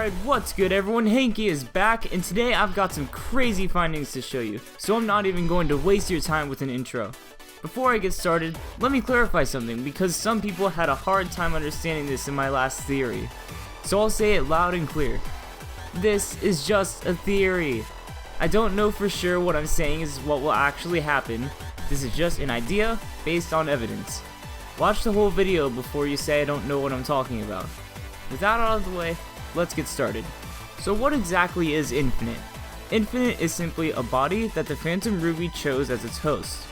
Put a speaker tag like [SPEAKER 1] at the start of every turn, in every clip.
[SPEAKER 1] Alright, what's good everyone? Henke is back, and today I've got some crazy findings to show you, so I'm not even going to waste your time with an intro. Before I get started, let me clarify something, because some people had a hard time understanding this in my last theory. So I'll say it loud and clear. This is just a theory. I don't know for sure what I'm saying is what will actually happen. This is just an idea based on evidence. Watch the whole video before you say I don't know what I'm talking about. With that out of the way, let's get started. So what exactly is infinite? Infinite is simply a body that the Phantom Ruby chose as its host.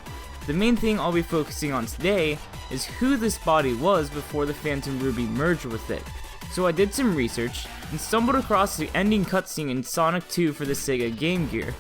[SPEAKER 1] The main thing I'll be focusing on today is who this body was before the Phantom Ruby merged with it. So I did some research and stumbled across the ending cutscene in Sonic 2 for the Sega Game Gear.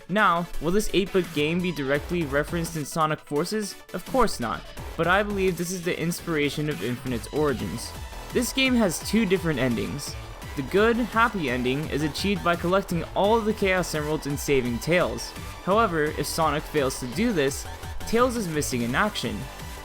[SPEAKER 1] Now, will this 8-bit game be directly referenced in Sonic Forces? Of course not, but I believe this is the inspiration of Infinite's origins. This game has two different endings. The good, happy ending is achieved by collecting all of the Chaos Emeralds and saving Tails. However, if Sonic fails to do this, Tails is missing in action.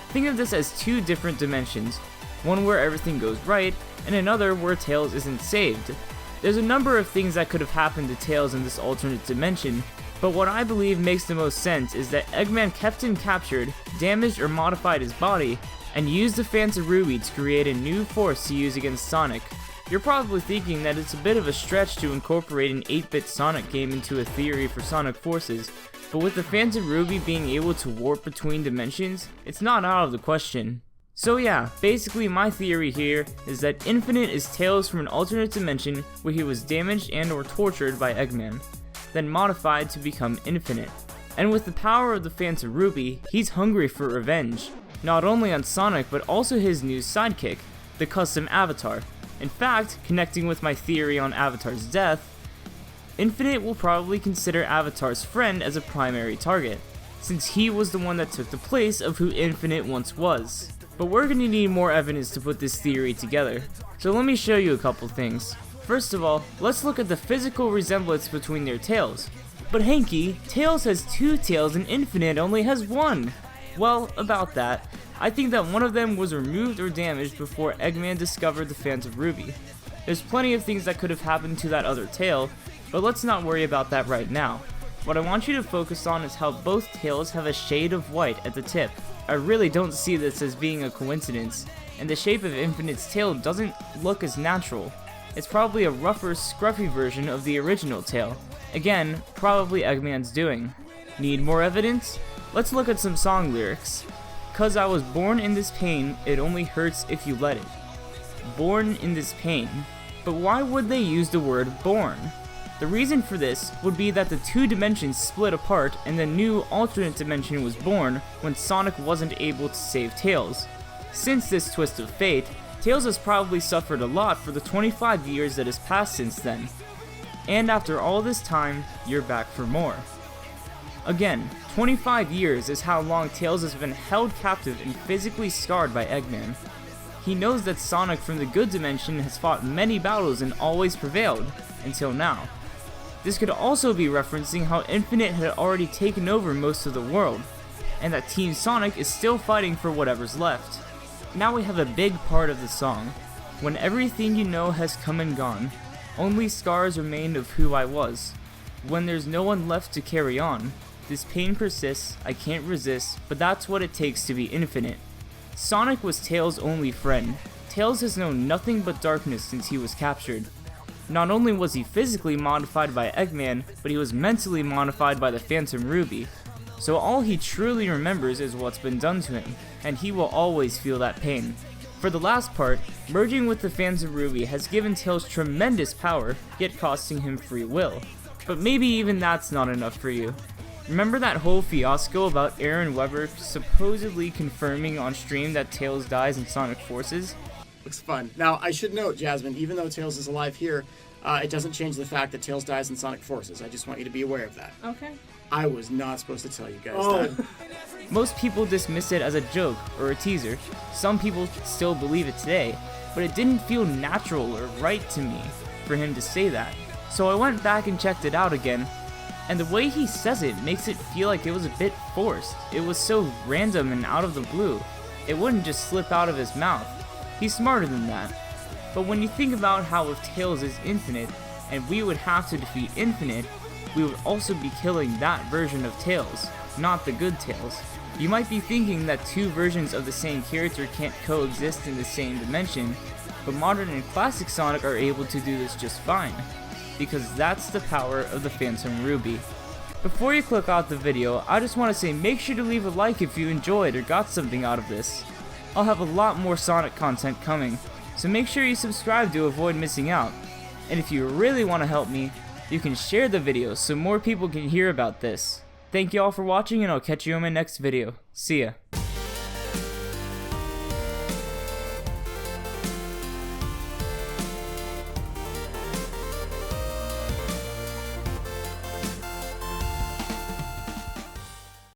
[SPEAKER 1] Think of this as two different dimensions, one where everything goes right, and another where Tails isn't saved. There's a number of things that could have happened to Tails in this alternate dimension, but what I believe makes the most sense is that Eggman kept him captured, damaged or modified his body, and used the Phantom Ruby to create a new force to use against Sonic. You're probably thinking that it's a bit of a stretch to incorporate an 8-bit Sonic game into a theory for Sonic Forces, but with the Phantom Ruby being able to warp between dimensions, it's not out of the question. So yeah, basically my theory here is that Infinite is Tails from an alternate dimension where he was damaged and or tortured by Eggman, then modified to become Infinite. And with the power of the Phantom Ruby, he's hungry for revenge, not only on Sonic but also his new sidekick, the custom Avatar. In fact, connecting with my theory on Avatar's death, Infinite will probably consider Avatar's friend as a primary target, since he was the one that took the place of who Infinite once was. But we're gonna need more evidence to put this theory together, so let me show you a couple things. First of all, let's look at the physical resemblance between their tails. But Henke, Tails has two tails and Infinite only has one! Well, about that, I think that one of them was removed or damaged before Eggman discovered the Phantom Ruby. There's plenty of things that could have happened to that other tail, but let's not worry about that right now. What I want you to focus on is how both tails have a shade of white at the tip. I really don't see this as being a coincidence, and the shape of Infinite's tail doesn't look as natural. It's probably a rougher, scruffy version of the original tail. Again, probably Eggman's doing. Need more evidence? Let's look at some song lyrics. "'Cause I was born in this pain, it only hurts if you let it." Born in this pain. But why would they use the word born? The reason for this would be that the two dimensions split apart and the new alternate dimension was born when Sonic wasn't able to save Tails. Since this twist of fate, Tails has probably suffered a lot for the 25 years that has passed since then. And after all this time, you're back for more. Again, 25 years is how long Tails has been held captive and physically scarred by Eggman. He knows that Sonic from the good dimension has fought many battles and always prevailed, until now. This could also be referencing how Infinite had already taken over most of the world, and that Team Sonic is still fighting for whatever's left. Now we have a big part of the song. When everything you know has come and gone, only scars remain of who I was. When there's no one left to carry on, this pain persists, I can't resist, but that's what it takes to be infinite. Sonic was Tails' only friend. Tails has known nothing but darkness since he was captured. Not only was he physically modified by Eggman, but he was mentally modified by the Phantom Ruby. So all he truly remembers is what's been done to him, and he will always feel that pain. For the last part, merging with the Phantom Ruby has given Tails tremendous power, yet costing him free will. But maybe even that's not enough for you. Remember that whole fiasco about Aaron Weber supposedly confirming on stream that Tails dies in Sonic Forces?
[SPEAKER 2] Looks fun. Now, I should note, Jasmine, even though Tails is alive here, it doesn't change the fact that Tails dies in Sonic Forces. I just want you to be aware of that.
[SPEAKER 3] Okay.
[SPEAKER 2] I was not supposed to tell you guys that.
[SPEAKER 1] Most people dismiss it as a joke or a teaser. Some people still believe it today, but it didn't feel natural or right to me for him to say that. So I went back and checked it out again, and the way he says it makes it feel like it was a bit forced. It was so random and out of the blue. It wouldn't just slip out of his mouth. He's smarter than that. But when you think about how if Tails is infinite, and we would have to defeat Infinite, we would also be killing that version of Tails, not the good Tails. You might be thinking that two versions of the same character can't coexist in the same dimension, but modern and classic Sonic are able to do this just fine, because that's the power of the Phantom Ruby. Before you click out the video, I just want to say make sure to leave a like if you enjoyed or got something out of this. I'll have a lot more Sonic content coming, so make sure you subscribe to avoid missing out. And if you really want to help me, you can share the video so more people can hear about this. Thank you all for watching, and I'll catch you in my next video. See ya.